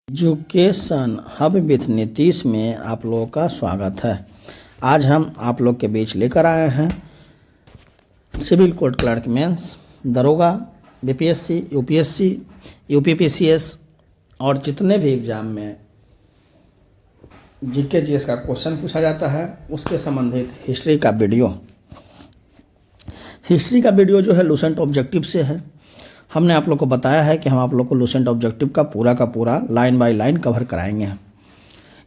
Education hub with Nitish में आप लोगों का स्वागत है। आज हम आप लोग के बीच लेकर आए हैं सिविल कोर्ट क्लर्क मेंस, दरोगा, बीपीएससी, यूपीएससी, यूपीपीसीएस और जितने भी एग्ज़ाम में जीके जीएस का क्वेश्चन पूछा जाता है उसके संबंधित हिस्ट्री का वीडियो जो है लूसेंट ऑब्जेक्टिव से है। हमने आप लोग को बताया है कि हम आप लोग को लूसेंट ऑब्जेक्टिव का पूरा लाइन बाय लाइन कवर कराएंगे।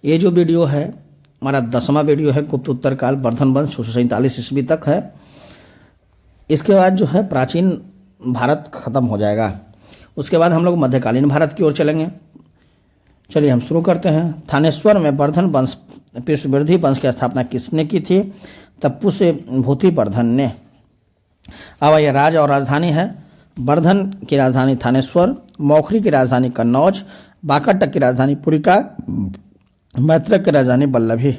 ये जो वीडियो है हमारा 10वां वीडियो है, गुप्त उत्तर काल वर्धन वंश 647 ईस्वी तक है। इसके बाद जो है प्राचीन भारत खत्म हो जाएगा। उसके बाद हम लोग मध्यकालीन भारत की ओर चलेंगे। चलिए हम शुरू करते हैं। थानेश्वर में वर्धन वंश पुष्यवृद्धि वंश की स्थापना किसने की थी? तब पुष्यभूति वर्धन ने। अब यह राज और राजधानी है। वर्धन की राजधानी थानेश्वर, मौखरी की राजधानी कन्नौज, बाकाटक की राजधानी पुरिका, मैत्रक की राजधानी वल्लभी।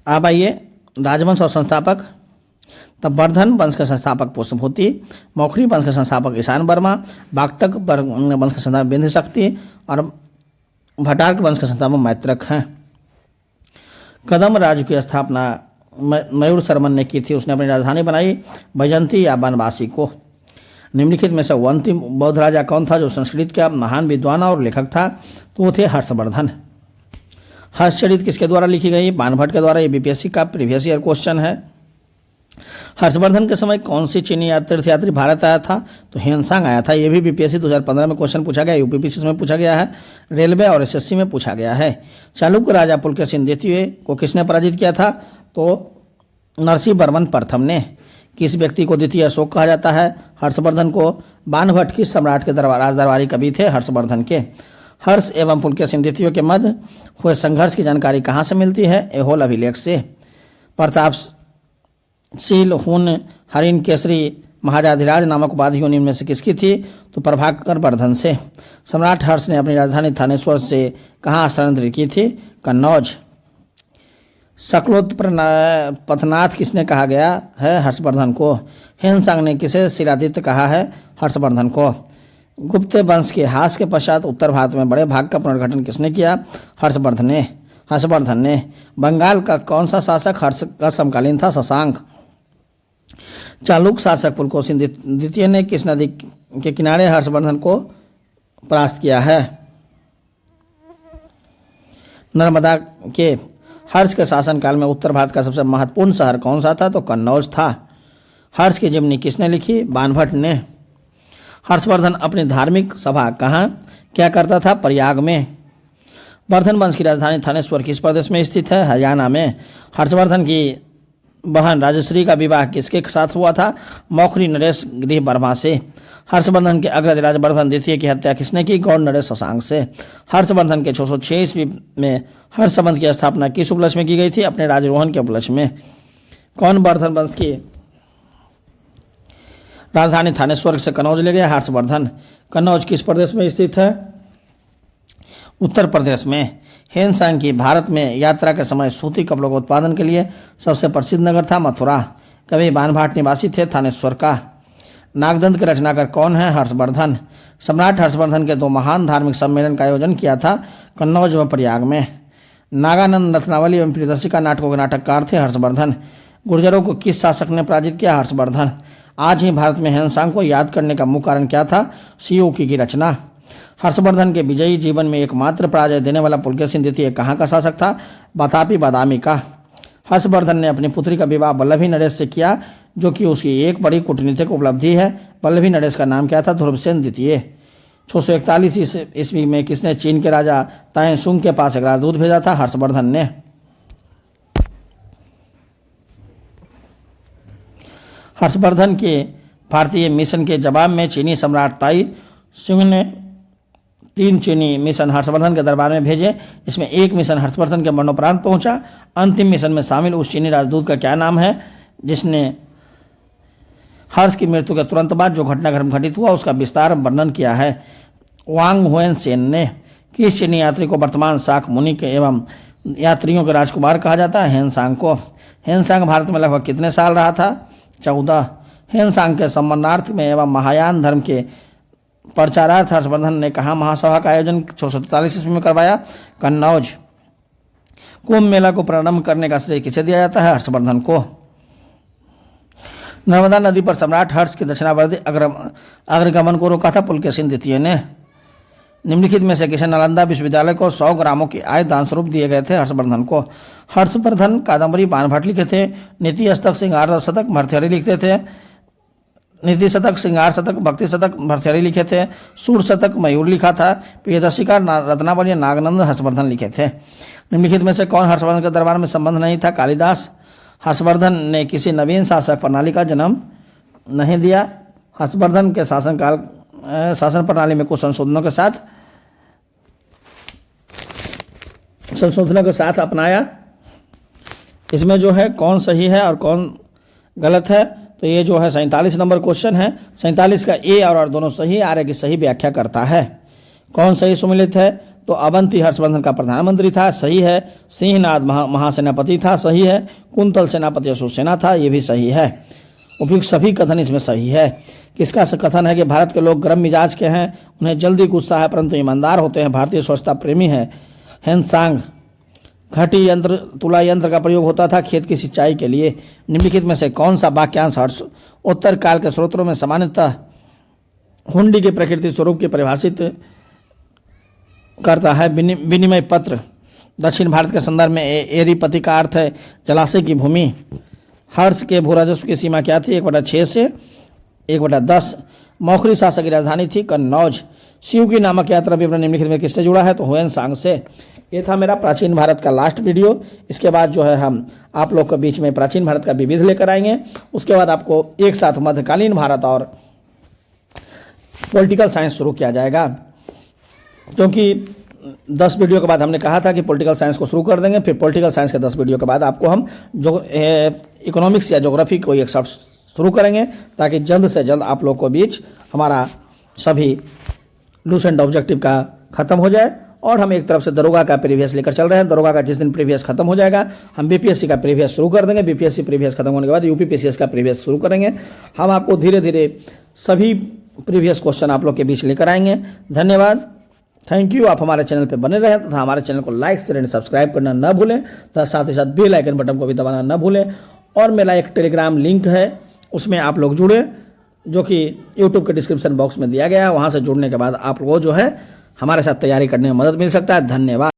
अब आइए राजवंश और संस्थापक। तब वर्धन वंश के संस्थापक पुष्यभूति, मौखरी वंश के संस्थापक ईशान वर्मा, बाकाटक वंश के संस्थापक बिंद शक्ति और भटारक वंश के संस्थापक मैत्रक हैं। कदम राज्य की स्थापना मयूर शर्मन ने की थी। उसने अपनी राजधानी बनाई बैजंती या बनवासी को। निम्नलिखित में से वो अंतिम बौद्ध राजा कौन था जो संस्कृत का महान विद्वान और लेखक था? तो वो थे हर्षवर्धन। हर्षचरित किसके द्वारा लिखी गई? बाणभट्ट के द्वारा। ये बीपीएससी का प्रीवियस ईयर क्वेश्चन है। हर्षवर्धन के समय कौन सी चीनी तीर्थयात्री भारत आया था? तो ह्वेनसांग आया था। ये भी बीपीएससी 2015 में क्वेश्चन पूछा गया, यूपीपीसीएस में पूछा गया है, रेलवे और एसएससी में पूछा गया है। चालुक्य राजा पुलकेशिन द्वितीय को किसने पराजित किया था? तो नरसिंह वर्मन प्रथम ने। किस व्यक्ति को द्वितीय अशोक कहा जाता है? हर्षवर्धन को। बाणभट्ट किस सम्राट के राजदरबारी कवि थे? हर्षवर्धन के। हर्ष एवं पुलकेशिन द्वितीय के मध्य हुए संघर्ष की जानकारी कहाँ से मिलती है? ऐहोल अभिलेख से। प्रतापशील हुन हरिण केसरी महाराजाधिराज नामक उपाधि इनमें में से किसकी थी? तो प्रभाकर वर्धन से। सम्राट हर्ष ने अपनी राजधानी थानेश्वर से कहाँ स्थानांतरित की थी? कन्नौज। शकलोत्पथनाथ किसने कहा गया है? हर्षवर्धन को। ह्वेनसांग ने किसे शिलादित्य कहा है? हर्षवर्धन को। गुप्त वंश के ह्रास के पश्चात उत्तर भारत में बड़े भाग का पुनर्गठन किसने किया? हर्षवर्धन ने। बंगाल का कौन सा शासक हर्ष का समकालीन था? शशांक। चालुक्य शासक पुलकेशिन द्वितीय ने किस नदी के किनारे हर्षवर्धन को परास्त किया है? नर्मदा के। हर्ष के शासनकाल में उत्तर भारत का सबसे महत्वपूर्ण शहर कौन सा था? तो कन्नौज था। हर्ष की जीवनी किसने लिखी? बाणभट्ट ने। हर्षवर्धन अपनी धार्मिक सभा कहाँ क्या करता था? प्रयाग में। वर्धन वंश की राजधानी थानेश्वर किस प्रदेश में स्थित है? हरियाणा में। हर्षवर्धन की बहन राजश्री का विवाह किसके साथ हुआ था? मौखरी नरेश गृह वर्मा से। हर्षवर्धन के अग्रज राजा वर्धन द्वितीय की हत्या किसने की? गौड़ नरेश शशांक से। हर्षवर्धन के 606 ईस्वी में हर्षवंश की स्थापना किस उपलक्ष्य में की गई थी? अपने राजरोहण के उपलक्ष्य में। कौन वर्धन वंश की राजधानी थानेश्वर से कन्नौज ले गया? हर्षवर्धन। कन्नौज किस प्रदेश में स्थित है? उत्तर प्रदेश में। ह्वेनसांग की भारत में यात्रा के समय सूती कपड़ों के उत्पादन के लिए सबसे प्रसिद्ध नगर था मथुरा। कवि बाणभट्ट निवासी थे थानेश्वर का। नागदंत के रचनाकार कौन है? हर्षवर्धन। सम्राट हर्षवर्धन के 2 महान धार्मिक सम्मेलन का आयोजन किया था कन्नौज व प्रयाग में। नागानंद रत्नावली एवं प्रियदर्शिका नाटकों के नाटककार थे हर्षवर्धन। गुर्जरों को किस शासक ने पराजित किया? हर्षवर्धन। आज ही भारत में ह्वेनसांग को याद करने का मुख्य कारण क्या था? सियोकी की रचना। हर्षवर्धन के विजयी जीवन में एकमात्र पराजय देने वाला पुलकेशिन द्वितीय कहाँ का शासक था? वातापी बादामी का। हर्षवर्धन ने अपनी पुत्री का विवाह वल्लभी नरेश से किया जो कि उसकी एक बड़ी कूटनीतिक उपलब्धि है। वल्लभी नरेश का नाम क्या था? ध्रुवसेन द्वितीय। 641 ईस्वी में किसने चीन के राजा ताइसुंग के पास एक राजदूत भेजा था? हर्षवर्धन ने। हर्षवर्धन के भारतीय मिशन के जवाब में चीनी सम्राट ताई सुंग ने 3 चीनी मिशन हर्षवर्धन के दरबार में भेजे। इसमें एक मिशन हर्षवर्धन के मरणोपरांत पहुंचा। अंतिम मिशन में शामिल उस चीनी राजदूत का क्या नाम है जिसने हर्ष की मृत्यु के तुरंत बाद जो घटनाक्रम घटित हुआ उसका विस्तार वर्णन किया है? वांग हुएन सेन ने। किस चीनी यात्री को वर्तमान शाक मुनि के एवं यात्रियों के राजकुमार कहा जाता है? ह्वेनसांग को। ह्वेनसांग भारत में लगभग कितने साल रहा था? 14। ह्वेनसांग के सम्मानार्थ में एवं महायान धर्म के प्रचारार्थ हर्षवर्धन ने कहा महासभा का आयोजन 643 ईस्वी में करवाया? कन्नौज। कुंभ मेला को प्रारंभ करने का श्रेय किसे दिया जाता है? हर्षवर्धन को। नर्मदा नदी पर सम्राट हर्ष की दक्षिणावर्ती अग्रगमन को रोका था? पुलकेशिन द्वितीय ने। निम्नलिखित में से किसे नालंदा विश्वविद्यालय को 100 ग्रामों की आय दान स्वरूप दिए गए थे? हर्षवर्धन को। हर्षवर्धन कादम्बरी बाणभट्ट लिखे थे। नीति शतक श्रृंगार शतक भर्तृहरि लिखते थे। नीति शतक श्रृंगार शतक भक्ति शतक भर्तृहरि लिखे थे। सूर शतक मयूर लिखा था। प्रियदर्शी का रत्नावली नागनंद हर्षवर्धन लिखे थे। निम्नलिखित में से कौन हर्षवर्धन के दरबार में संबंध नहीं था? कालिदास। हर्षवर्धन ने किसी नवीन शासक प्रणाली का जन्म नहीं दिया? हर्षवर्धन के शासन प्रणाली में कुछ संशोधनों के साथ अपनाया। इसमें जो है कौन सही है और कौन गलत है? तो ये जो है 47 नंबर क्वेश्चन है। 47 का ए और दोनों सही, आर्य की सही व्याख्या करता है। कौन सही सुमिलित है? तो अवंती हर्षवर्धन का प्रधानमंत्री था, सही है। सिंहनाद महासेनापति था, सही है। कुंतल सेनापति अशोक सेना था, ये भी सही है। उपयुक्त सभी कथन इसमें सही है। किसका कथन है कि भारत के लोग गर्म मिजाज के हैं, उन्हें जल्दी गुस्सा है परंतु ईमानदार होते हैं, भारतीय स्वच्छता प्रेमी है? हेनसांग। घटी यंत्र तुला यंत्र का प्रयोग होता था खेत की सिंचाई के लिए। निम्नलिखित में से कौन सा वाक्यांश हर्ष उत्तर काल के स्रोतों में सामान्यतः हुंडी के प्रकृति स्वरूप की परिभाषित करता है? विनिमय पत्र। दक्षिण भारत के संदर्भ में एरीपति का अर्थ है जलाशय की भूमि। हर्ष के भू राजस्व की सीमा क्या थी? 1/6 से 1/10। मौखरी शासक की राजधानी थी कन्नौज। शिव की नामक यात्रा विवरण निम्नलिखित में किससे जुड़ा है? तो हुएनसांग से। ये था मेरा प्राचीन भारत का लास्ट वीडियो। इसके बाद जो है हम आप लोग के बीच में प्राचीन भारत का विविध लेकर आएंगे। उसके बाद आपको एक साथ मध्यकालीन भारत और पॉलिटिकल साइंस शुरू किया जाएगा, क्योंकि 10 वीडियो के बाद हमने कहा था कि पॉलिटिकल साइंस को शुरू कर देंगे। फिर पॉलिटिकल साइंस के 10 वीडियो के बाद आपको हम जो इकोनॉमिक्स या ज्योग्राफी कोई एक सब शुरू करेंगे, ताकि जल्द से जल्द आप लोग को बीच हमारा सभी लूस एंड ऑब्जेक्टिव का खत्म हो जाए। और हम एक तरफ से दरोगा का प्रीवियस लेकर चल रहे हैं। दरोगा का जिस दिन प्रीवियस खत्म हो जाएगा हम बीपीएससी का प्रीवियस शुरू कर देंगे। बीपीएससी प्रीवियस खत्म होने के बाद यूपीपीसीएस का प्रीवियस शुरू करेंगे। हम आपको धीरे धीरे सभी प्रीवियस क्वेश्चन आप लोग के बीच लेकर आएंगे। धन्यवाद, थैंक यू। आप हमारे चैनल पर बने रहें तथा हमारे चैनल को लाइक शेयर एंड सब्सक्राइब करना न भूलें तथा साथ ही साथ बेल आइकन बटन को भी दबाना न भूलें। और मेरा एक टेलीग्राम लिंक है, उसमें आप लोग जुड़े, जो कि यूट्यूब के डिस्क्रिप्शन बॉक्स में दिया गया है। वहाँ से जुड़ने के बाद आप लोगों जो है हमारे साथ तैयारी करने में मदद मिल सकता है। धन्यवाद।